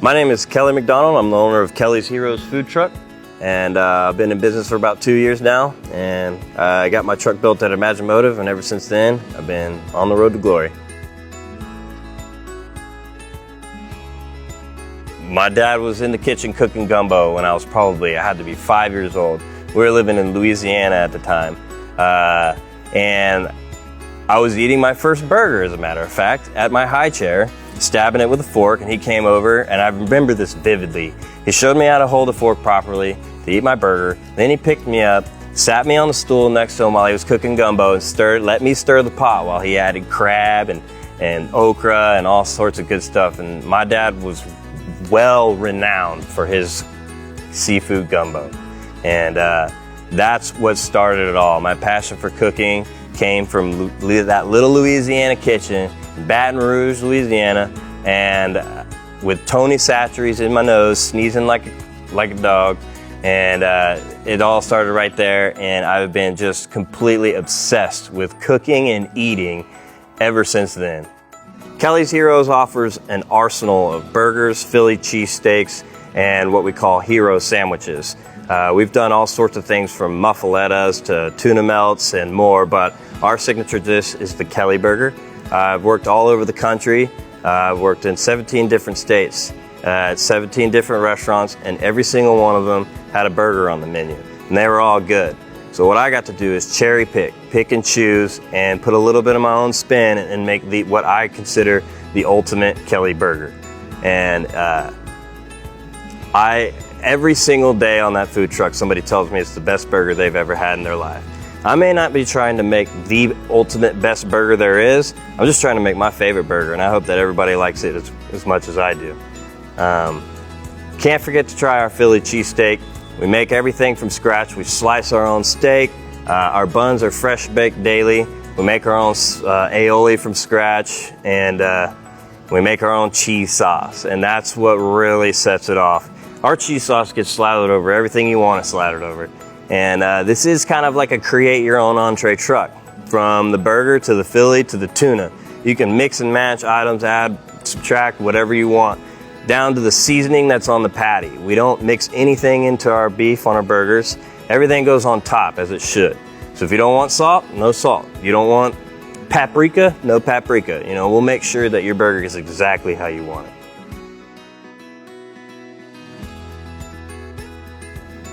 My name is Kelly McDonald. I'm the owner of Kelly's Heroes Food Truck, and I've been in business for about 2 years now, and I got my truck built at Imagimotive, and ever since then, I've been on the road to glory. My dad was in the kitchen cooking gumbo when I had to be 5 years old. We were living in Louisiana at the time, and I was eating my first burger, as a matter of fact, at my high chair, stabbing it with a fork, and he came over, and I remember this vividly. He showed me how to hold a fork properly to eat my burger. Then he picked me up, sat me on the stool next to him while he was cooking gumbo, and let me stir the pot while he added crab and okra and all sorts of good stuff. And my dad was well renowned for his seafood gumbo. And that's what started it all. My passion for cooking came from that little Louisiana kitchen in Baton Rouge, Louisiana, and with Tony Satcheries in my nose, sneezing like a dog. And it all started right there, and I've been just completely obsessed with cooking and eating ever since then. Kelly's Heroes offers an arsenal of burgers, Philly cheesesteaks, and what we call hero sandwiches. We've done all sorts of things from muffalettas to tuna melts and more, but our signature dish is the Kelly Burger. I've worked all over the country. I've worked in 17 different states, at 17 different restaurants, and every single one of them had a burger on the menu, and they were all good. So what I got to do is cherry pick and choose, and put a little bit of my own spin and make what I consider the ultimate Kelly Burger. And every single day on that food truck, somebody tells me it's the best burger they've ever had in their life. I may not be trying to make the ultimate best burger there is. I'm just trying to make my favorite burger, and I hope that everybody likes it as much as I do. Can't forget to try our Philly cheesesteak. We make everything from scratch. We slice our own steak. Our buns are fresh baked daily. We make our own aioli from scratch, and we make our own cheese sauce, and that's what really sets it off. Our cheese sauce gets slathered over everything you want it slathered over. And this is kind of like a create your own entree truck. From the burger to the Philly to the tuna. You can mix and match items, add, subtract, whatever you want, down to the seasoning that's on the patty. We don't mix anything into our beef on our burgers. Everything goes on top as it should. So if you don't want salt, no salt. You don't want paprika, no paprika. You know, we'll make sure that your burger is exactly how you want it.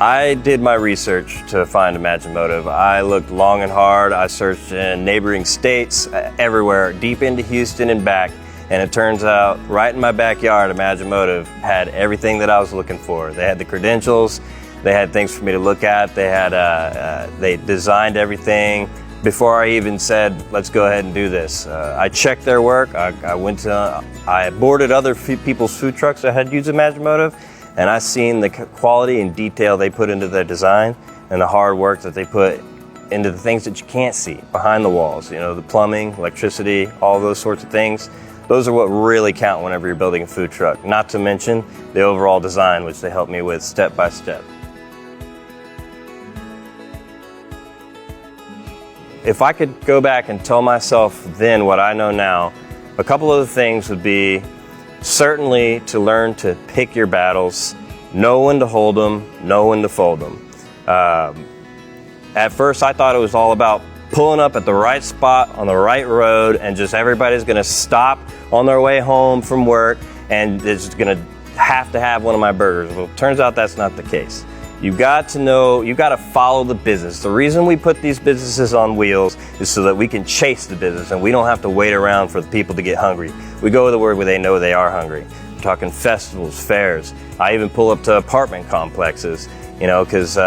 I did my research to find Imagimotive. I looked long and hard. I searched in neighboring states, everywhere, deep into Houston and back. And it turns out, right in my backyard, Imagimotive had everything that I was looking for. They had the credentials. They had things for me to look at. They designed everything before I even said, let's go ahead and do this. I checked their work. I boarded other people's food trucks that had used Imagimotive, and I seen the quality and detail they put into their design and the hard work that they put into the things that you can't see behind the walls. You know, the plumbing, electricity, all those sorts of things. Those are what really count whenever you're building a food truck. Not to mention the overall design, which they helped me with step by step. If I could go back and tell myself then what I know now, a couple of the things would be certainly to learn to pick your battles, know when to hold them, know when to fold them. At first I thought it was all about pulling up at the right spot on the right road, and just everybody's gonna stop on their way home from work and is gonna have to have one of my burgers. Well, it turns out that's not the case. You've got to follow the business. The reason we put these businesses on wheels is so that we can chase the business and we don't have to wait around for the people to get hungry. We go to the word where they know they are hungry. I'm talking festivals, fairs. I even pull up to apartment complexes, you know, because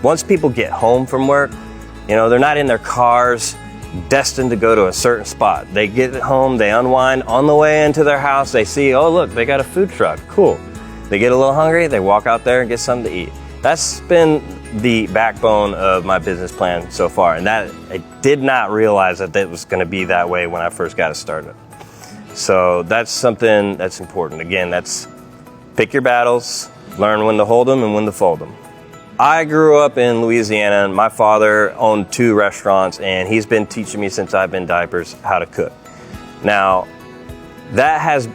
once people get home from work, you know, they're not in their cars destined to go to a certain spot. They get home, they unwind. On the way into their house, they see, oh look, they got a food truck, cool. They get a little hungry, they walk out there and get something to eat. That's been the backbone of my business plan so far, and that I did not realize that it was going to be that way when I first got it started. So that's something that's important. Again, that's pick your battles, learn when to hold them and when to fold them. I grew up in Louisiana, and my father owned 2 restaurants, and he's been teaching me since I've been diapers how to cook. Now, that has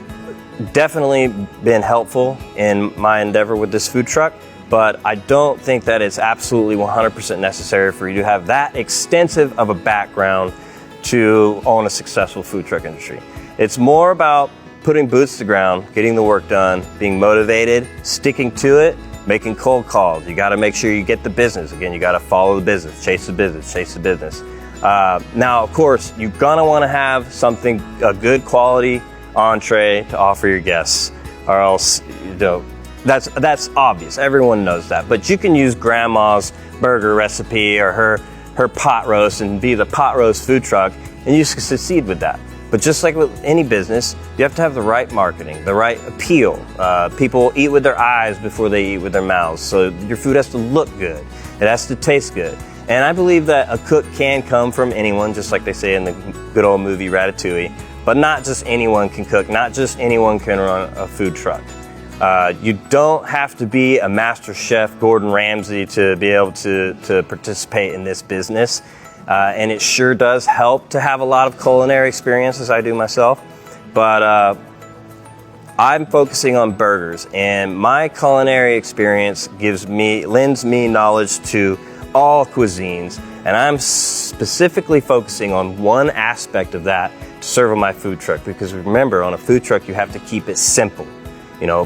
definitely been helpful in my endeavor with this food truck, but I don't think that it's absolutely 100% necessary for you to have that extensive of a background to own a successful food truck industry. It's more about putting boots to the ground, getting the work done, being motivated, sticking to it, making cold calls. You got to make sure you get the business. Again, you got to follow the business, chase the business, chase the business. Now, of course, you're gonna want to have something, a good quality entree to offer your guests, or else, you know, that's obvious. Everyone knows that. But you can use grandma's burger recipe or her pot roast and be the pot roast food truck, and you can succeed with that. But just like with any business, you have to have the right marketing, the right appeal. People eat with their eyes before they eat with their mouths. So your food has to look good. It has to taste good. And I believe that a cook can come from anyone, just like they say in the good old movie Ratatouille. But not just anyone can cook. Not just anyone can run a food truck. You don't have to be a master chef, Gordon Ramsay, to be able to participate in this business. And it sure does help to have a lot of culinary experience, as I do myself. But I'm focusing on burgers, and my culinary experience lends me knowledge to all cuisines, and I'm specifically focusing on one aspect of that to serve on my food truck. Because remember, on a food truck, you have to keep it simple. You know,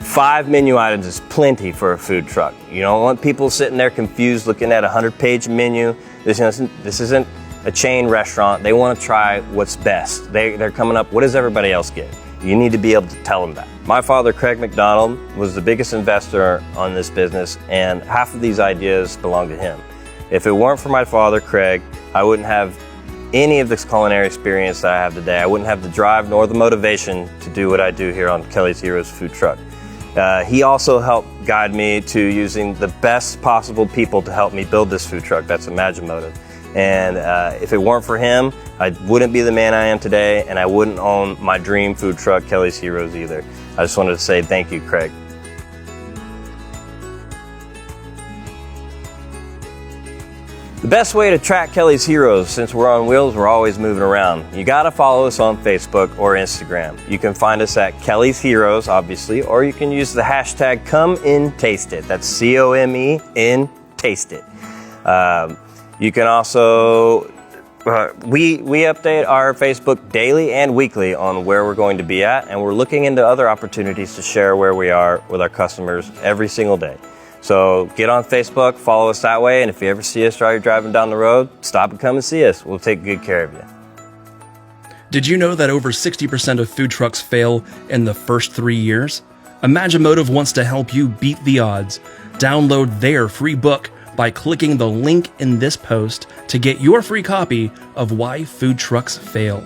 5 menu items is plenty for a food truck. You don't want people sitting there confused looking at a 100-page menu. This isn't a chain restaurant. They want to try what's best. They're coming up, what does everybody else get? You need to be able to tell them that. My father, Craig McDonald, was the biggest investor on this business, and half of these ideas belong to him. If it weren't for my father, Craig, I wouldn't have any of this culinary experience that I have today. I wouldn't have the drive nor the motivation to do what I do here on Kelly's Heroes Food Truck. He also helped guide me to using the best possible people to help me build this food truck. That's Imagimotive. And if it weren't for him, I wouldn't be the man I am today, and I wouldn't own my dream food truck, Kelly's Heroes, either. I just wanted to say thank you, Craig. The best way to track Kelly's Heroes, since we're on wheels, we're always moving around. You gotta follow us on Facebook or Instagram. You can find us at Kelly's Heroes, obviously, or you can use the hashtag #ComeInTasteIt. That's COMEIN Taste It. You can also, we update our Facebook daily and weekly on where we're going to be at, and we're looking into other opportunities to share where we are with our customers every single day. So get on Facebook, follow us that way, and if you ever see us while you're driving down the road, stop and come and see us. We'll take good care of you. Did you know that over 60% of food trucks fail in the first 3 years? Imagimotive wants to help you beat the odds. Download their free book by clicking the link in this post to get your free copy of Why Food Trucks Fail.